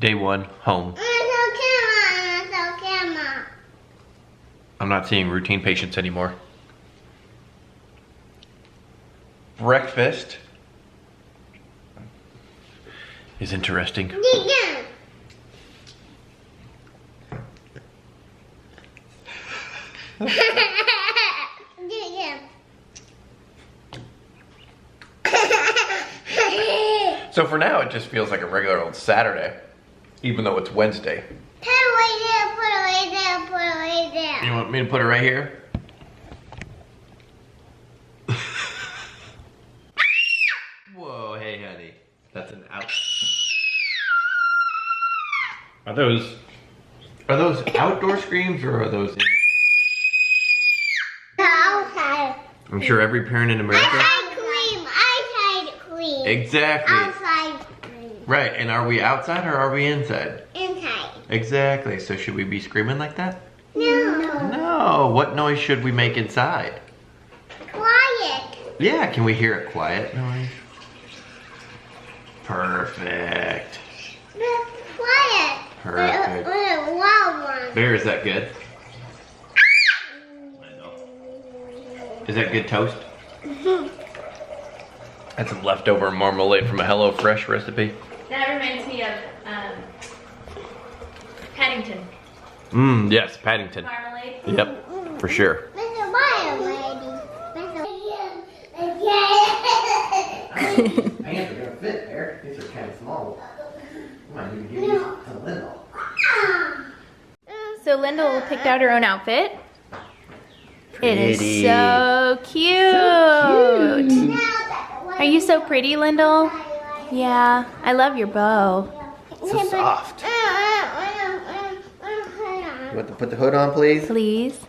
Day 1, home. I'm not seeing routine patients anymore. Breakfast is interesting. So for now, it just feels like a regular old Saturday, even though it's Wednesday. Put it right there, put it right there. You want me to put it right here? Whoa, hey honey. That's an out. Are those outdoor screams or are those in? Outside. I'm sure every parent in America. Outside cream. Exactly. Outside cream. Right, and are we outside or are we inside? Inside. Exactly, so should we be screaming like that? No. No, what noise should we make inside? Quiet. Yeah, can we hear a quiet noise? Perfect. Quiet. Perfect. A loud one. Bear, is that good? Is that good toast? That's some leftover marmalade from a HelloFresh recipe. That reminds me of Paddington. Yes, Paddington. Marmalade. Yep, for sure. Mr. Wild Lady. Pants are gonna fit, Eric. These are kind of small. I might even give these to Lyndall. So Lyndall picked out her own outfit. It is Pretty. so cute. Are you so pretty, Lyndall? Yeah, I love your bow. So soft. You want to put the hood on, please? Please.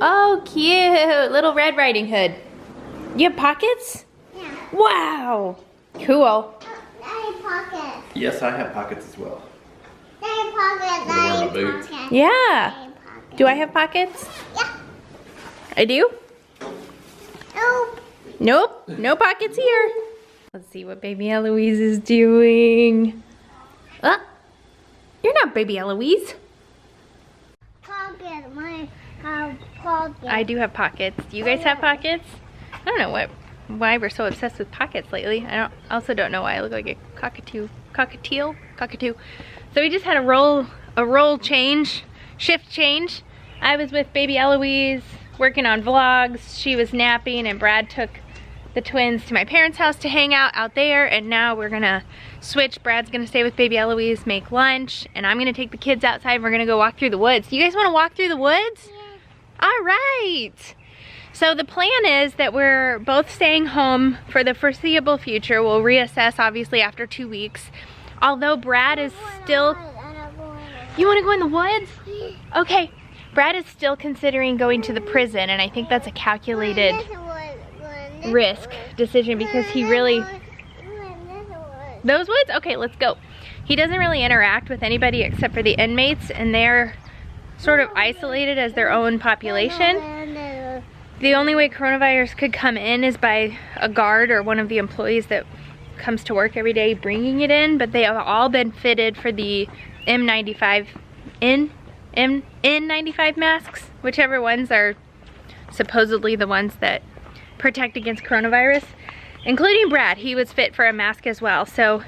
Oh, cute. Little Red Riding Hood. You have pockets? Yeah. Wow. Cool. Daddy pocket. Yes, I have pockets as well. Daddy pocket. Wanna wear my Daddy boots? pocket. Yeah. Daddy pocket. Do I have pockets? Yeah. I do? Nope. Nope. No pockets here. Let's see what baby Eloise is doing. You're not baby Eloise. Pocket. My pocket. I do have pockets. Do you guys have pockets? I don't know why we're so obsessed with pockets lately. I also don't know why I look like a cockatoo. So we just had a roll change, shift change. I was with baby Eloise working on vlogs. She was napping and Brad took the twins to my parents' house to hang out there, and now we're gonna switch. Brad's gonna stay with baby Eloise, make lunch, and I'm gonna take the kids outside and we're gonna go walk through the woods. You guys wanna walk through the woods? Yeah. All right. So the plan is that we're both staying home for the foreseeable future. We'll reassess obviously after 2 weeks. Although Brad is still... You wanna go in the woods? Okay. Brad is still considering going to the prison, and I think that's a calculated risk decision because he really... Those woods? Okay, let's go. He doesn't really interact with anybody except for the inmates, and they're sort of isolated as their own population. The only way coronavirus could come in is by a guard or one of the employees that comes to work every day bringing it in, but they have all been fitted for the N95 masks, whichever ones are supposedly the ones that protect against coronavirus, including Brad. He was fit for a mask as well. So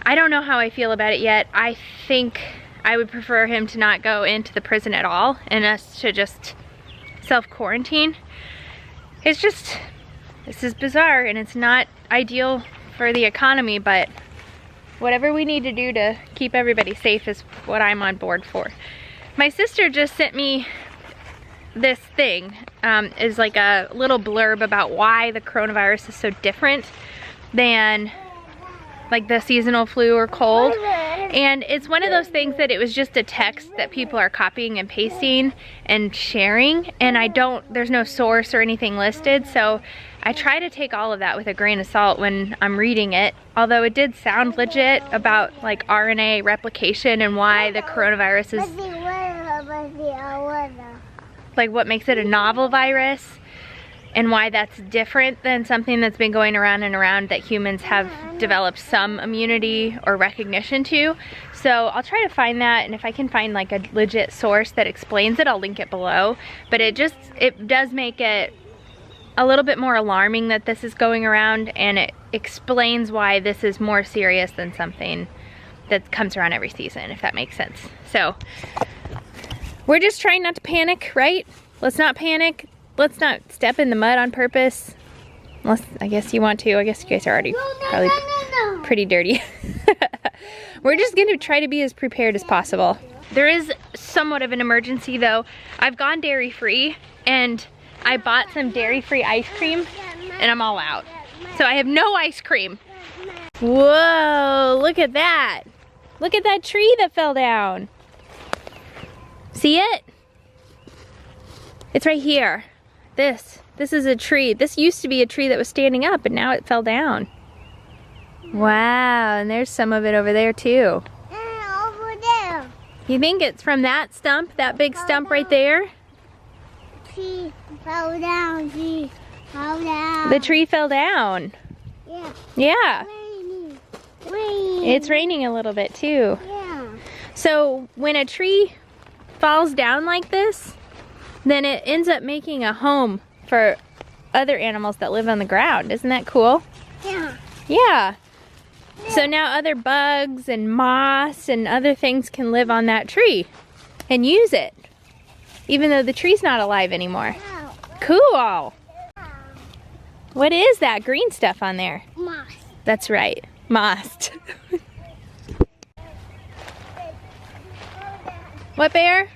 I don't know how I feel about it yet. I think I would prefer him to not go into the prison at all and us to just self-quarantine. It's just, this is bizarre and it's not ideal for the economy, but whatever we need to do to keep everybody safe is what I'm on board for. My sister just sent me this thing, is like a little blurb about why the coronavirus is so different than like the seasonal flu or cold. And it's one of those things that it was just a text that people are copying and pasting and sharing, and there's no source or anything listed, so I try to take all of that with a grain of salt when I'm reading it, although it did sound legit about like RNA replication and why the coronavirus is like what makes it a novel virus. and why that's different than something that's been going around and around that humans have developed some immunity or recognition to. So I'll try to find that, and if I can find like a legit source that explains it, I'll link it below. But it does make it a little bit more alarming that this is going around, and it explains why this is more serious than something that comes around every season, if that makes sense. So we're just trying not to panic, right? Let's not panic. Let's not step in the mud on purpose. Unless, I guess you want to. I guess you guys are already probably pretty dirty. We're just gonna try to be as prepared as possible. There is somewhat of an emergency though. I've gone dairy-free, and I bought some dairy-free ice cream, and I'm all out. So I have no ice cream. Whoa, look at that. Look at that tree that fell down. See it? It's right here. This is a tree. This used to be a tree that was standing up, and now it fell down. Wow, and there's some of it over there too. And over there. You think it's from that stump, that big stump right there? Tree fell down. Tree fell down. The tree fell down. Yeah. Yeah. Raining. Raining. It's raining a little bit too. Yeah. So when a tree falls down like this, then it ends up making a home for other animals that live on the ground. Isn't that cool? Yeah. Yeah. So now other bugs and moss and other things can live on that tree and use it, even though the tree's not alive anymore. Wow. Cool. What is that green stuff on there? Moss. That's right, moss. What, Bear?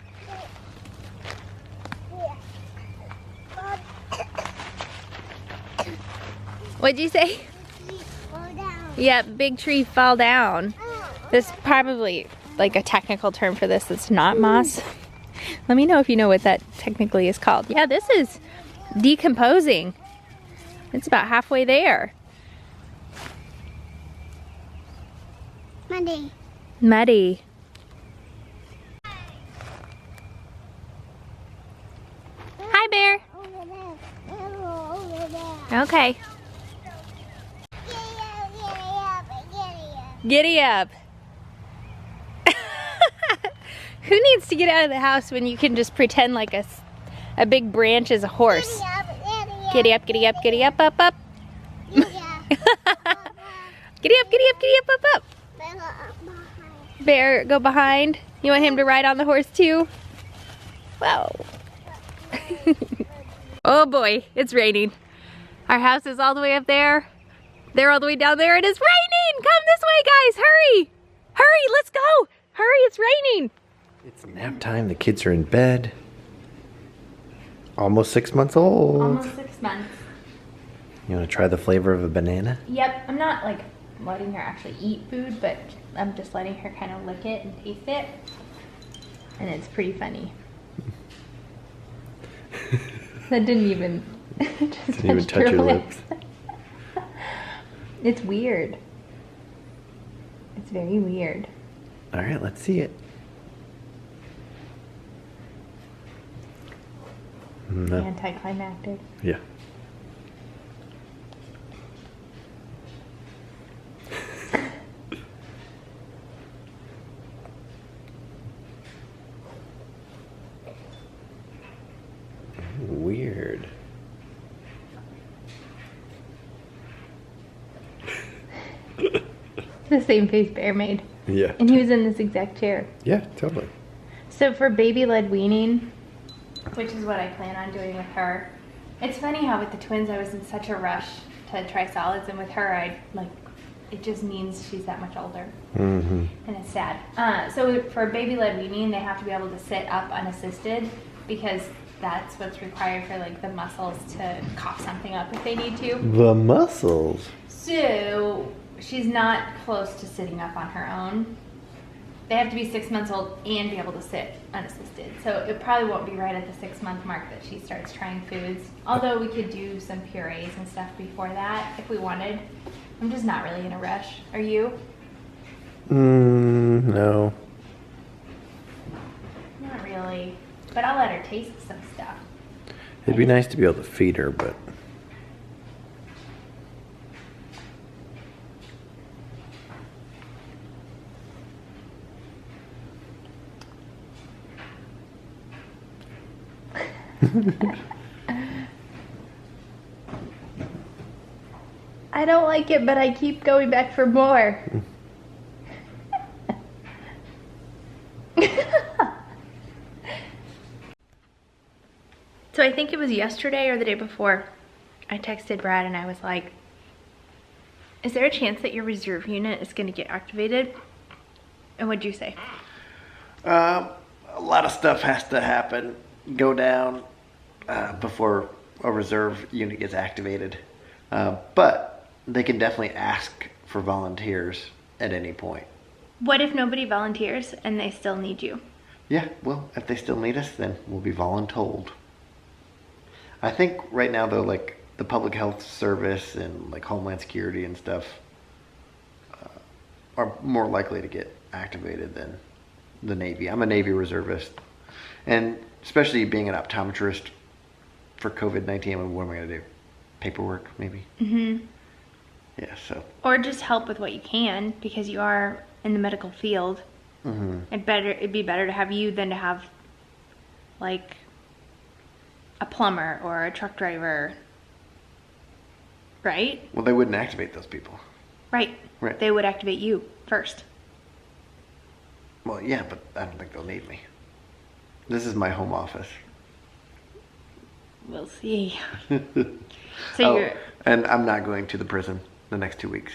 What'd you say? Tree fell down. Yep, big tree fell down. This is probably like a technical term for this. It's not moss. Let me know if you know what that technically is called. Yeah, this is decomposing. It's about halfway there. Muddy. Muddy. Hi, Bear. Over there. Over there. Okay. Giddy up. Giddy up. Who needs to get out of the house when you can just pretend like a big branch is a horse? Giddy up, giddy up, giddy up, up, up. Giddy up. Giddy up, giddy up, giddy up, up, up. Bear, go behind. You want him to ride on the horse too? Wow. Oh boy, it's raining. Our house is all the way up there. They're all the way down there. It is raining. Come this way, guys. Hurry. Hurry, let's go. Hurry, it's raining. It's nap time. The kids are in bed. Almost 6 months old. Almost 6 months. You want to try the flavor of a banana? Yep, I'm not like letting her actually eat food, but I'm just letting her kind of lick it and taste it. And it's pretty funny. That didn't even just Didn't even touch your lips. It's weird. It's very weird. All right, let's see it. No. Anticlimactic. Yeah. Weird. The same face Bear made. Yeah. And he was in this exact chair. Yeah, totally. So for baby-led weaning, which is what I plan on doing with her, it's funny how with the twins I was in such a rush to try solids, and with her it just means she's that much older. Mm-hmm. And it's sad. So for baby-led weaning, they have to be able to sit up unassisted because that's what's required for like the muscles to cough something up if they need to. The muscles. So she's not close to sitting up on her own. They have to be 6 months old and be able to sit unassisted. So it probably won't be right at the 6 month mark that she starts trying foods. Although we could do some purees and stuff before that if we wanted. I'm just not really in a rush. Are you? No. Not really. But I'll let her taste some stuff. It'd be nice to be able to feed her, but I don't like it, but I keep going back for more. So I think it was yesterday or the day before, I texted Brad and I was like, is there a chance that your reserve unit is going to get activated? And what'd you say? A lot of stuff has to happen, go down before a reserve unit gets activated. But they can definitely ask for volunteers at any point. What if nobody volunteers and they still need you? Yeah, well, if they still need us, then we'll be voluntold. I think right now, though, like the public health service and like Homeland Security and stuff are more likely to get activated than the Navy. I'm a Navy reservist, and especially being an optometrist for COVID-19, I mean, what am I going to do? Paperwork, maybe? Mm-hmm. Yeah, so. Or just help with what you can, because you are in the medical field. Mm-hmm. It'd be better to have you than to have, like, a plumber or a truck driver, right? Well, they wouldn't activate those people. Right. Right. They would activate you first. Well, yeah, but I don't think they'll need me. This is my home office. We'll see. So you're... And I'm not going to the prison the next 2 weeks.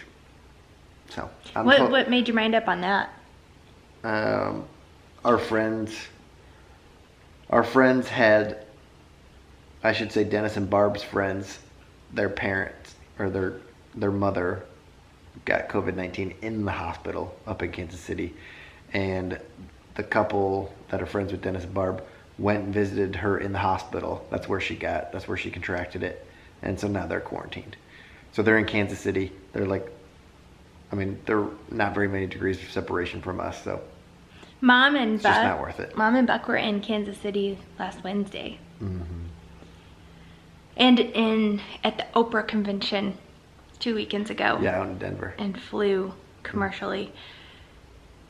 So what made you mind up on that? Our friends had, I should say Dennis and Barb's friends, their parents or their mother got COVID-19 in the hospital up in Kansas City, and the couple that are friends with Dennis and Barb went and visited her in the hospital. That's where she contracted it, and so now they're quarantined. So they're in Kansas City. They're like, I mean, they're not very many degrees of separation from us, so Mom and it's Buck, just not worth it. Mom and Buck were in Kansas City last Wednesday. Mm-hmm. And at the Oprah convention 2 weekends ago. Yeah, out in Denver. And flew commercially.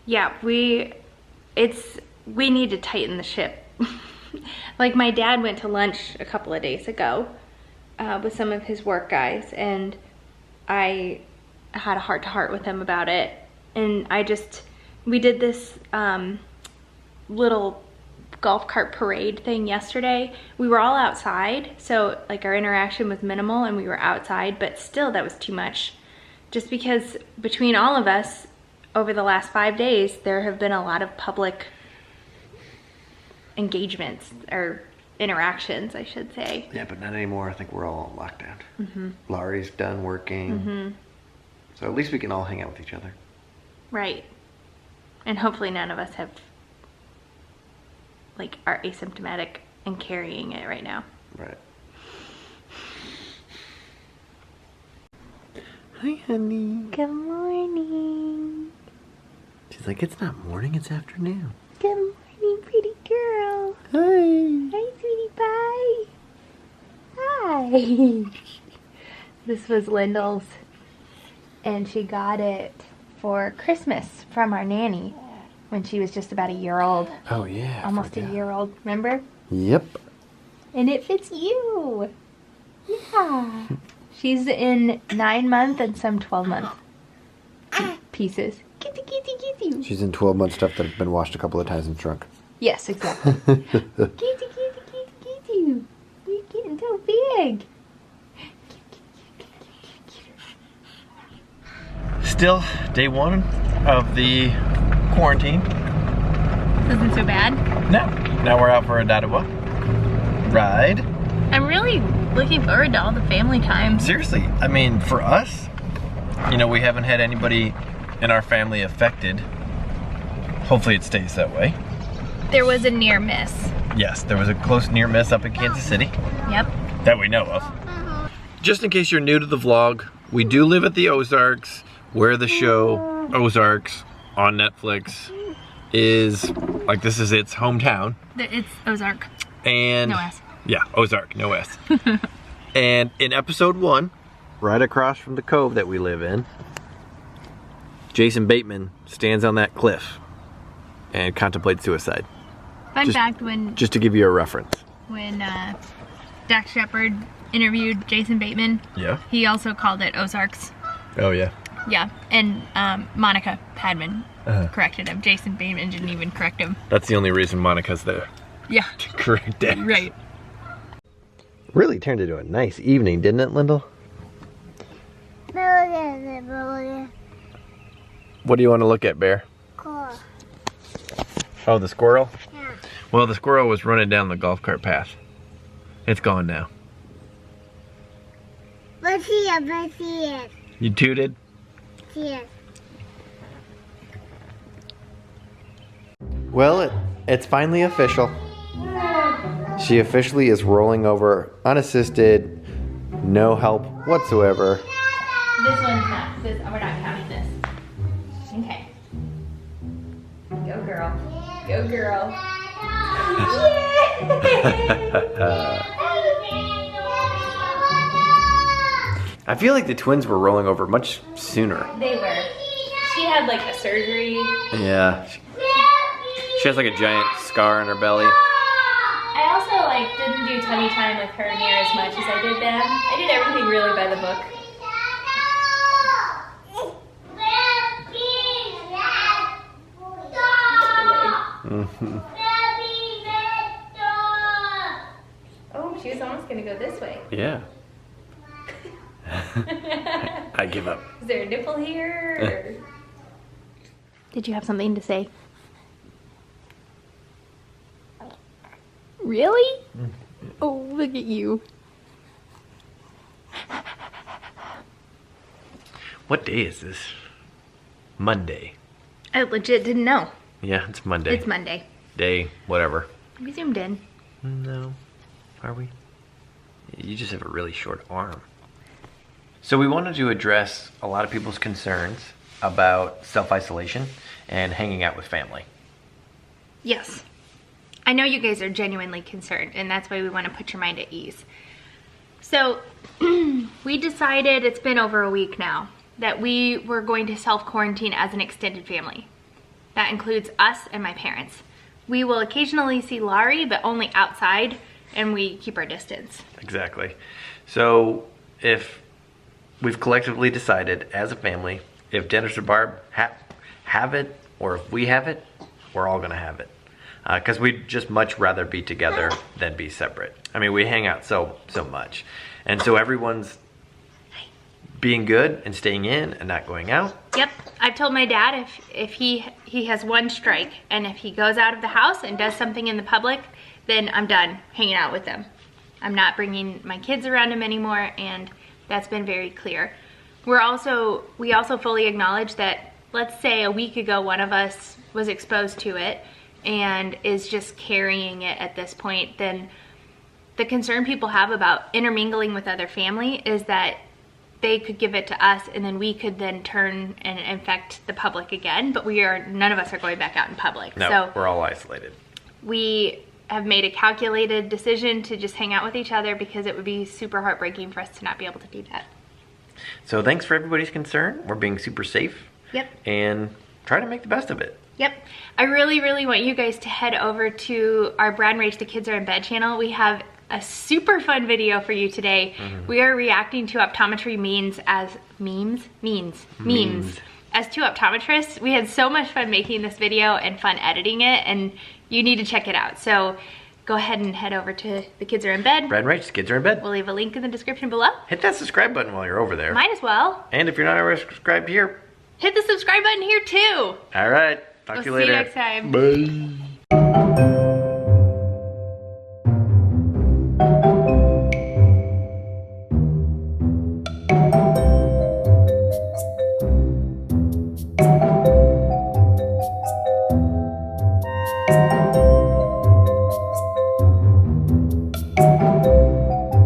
Yeah, we need to tighten the ship. Like, my dad went to lunch a couple of days ago with some of his work guys, and I had a heart-to-heart with him about it. And we did this little golf cart parade thing yesterday. We were all outside, so like our interaction was minimal and we were outside, but still that was too much. Just because between all of us over the last 5 days, there have been a lot of public engagements or interactions, I should say. Yeah, but not anymore. I think we're all on lockdown. Mm-hmm. Laurie's done working. Mm-hmm. So at least we can all hang out with each other. Right. And hopefully none of us are asymptomatic and carrying it right now. Right. Hi, honey. Good morning. She's like, it's not morning, it's afternoon. Good morning, pretty girl. Hi. Hi, sweetie pie. Hi. This was Lyndall's, and she got it for Christmas from our nanny when she was just about a year old. Oh, yeah. Almost a year old, remember? Yep. And it fits you. Yeah. She's in 9-month and some 12-month pieces. Kitty, kitty, kitty. She's in 12-month stuff that have been washed a couple of times and shrunk. Yes, exactly. Kitty, kitty, kitty, kitty. You're getting so big. Still day one of the quarantine. Isn't so bad. No. Now we're out for a Dadawa ride. I'm really looking forward to all the family time. Seriously, I mean, for us, we haven't had anybody in our family affected. Hopefully it stays that way. There was a near miss. Yes, there was a close near miss up in Kansas City. Yep. That we know of. Just in case you're new to the vlog, we do live at the Ozarks, where the show Ozarks on Netflix is, like, this is its hometown. It's Ozark. And no S. Yeah, Ozark, no S. And in episode 1, right across from the cove that we live in, Jason Bateman stands on that cliff and contemplates suicide. Fun fact, when... Just to give you a reference. when Dax Shepard interviewed Jason Bateman. Yeah. He also called it Ozarks. Oh yeah. Yeah, and Monica Padman corrected him. Jason Bateman didn't even correct him. That's the only reason Monica's there. Yeah. Correct it. Right. Really turned into a nice evening, didn't it, Lyndall? What do you want to look at, Bear? Cool. Oh, the squirrel? Yeah. Well, the squirrel was running down the golf cart path. It's gone now. But see it. You tooted? See it. Well, it's finally official. She officially is rolling over, unassisted, no help whatsoever. This one's not. We're not counting this. Okay. Go girl. Go girl. I feel like the twins were rolling over much sooner. They were. She had like a surgery. Yeah. She has like a giant scar on her belly. I also like didn't do tummy time with her near as much as I did them. I did everything really by the book. Oh, she was almost gonna go this way. Yeah. I give up. Is there a nipple here? Did you have something to say? Really? Oh, look at you. What day is this? Monday. I legit didn't know. Yeah, it's Monday. It's Monday. Day, whatever. We zoomed in. No. Are we? You just have a really short arm. So we wanted to address a lot of people's concerns about self-isolation and hanging out with family. Yes. I know you guys are genuinely concerned, and that's why we want to put your mind at ease. So, we decided, it's been over a week now, that we were going to self-quarantine as an extended family. That includes us and my parents. We will occasionally see Laurie, but only outside, and we keep our distance. Exactly. So if we've collectively decided as a family, if Dennis or Barb have it, or if we have it, we're all gonna have it. Because we'd just much rather be together than be separate. I mean, we hang out so much. And so everyone's being good and staying in and not going out. Yep, I've told my dad if he has one strike, and if he goes out of the house and does something in the public, then I'm done hanging out with them. I'm not bringing my kids around him anymore, and that's been very clear. We also fully acknowledge that, let's say a week ago one of us was exposed to it and is just carrying it at this point, then the concern people have about intermingling with other family is that they could give it to us and then we could then turn and infect the public again, but none of us are going back out in public. No, so we're all isolated. We have made a calculated decision to just hang out with each other because it would be super heartbreaking for us to not be able to do that. So thanks for everybody's concern. We're being super safe. Yep. And try to make the best of it. Yep. I really, really want you guys to head over to our Brad and Rach The Kids Are in Bed channel. We have a super fun video for you today. We are reacting to optometry memes as memes as two optometrists. We had so much fun making this video and fun editing it, and you need to check it out. So go ahead and head over to The Kids Are in Bed. Brad and Rach, Kids Are in Bed. We'll leave a link in the description below. Hit that subscribe button while you're over there. Might as well. And if you're not already subscribed here, Hit the subscribe button here too. all right. Talk to you later. See you next time. Bye.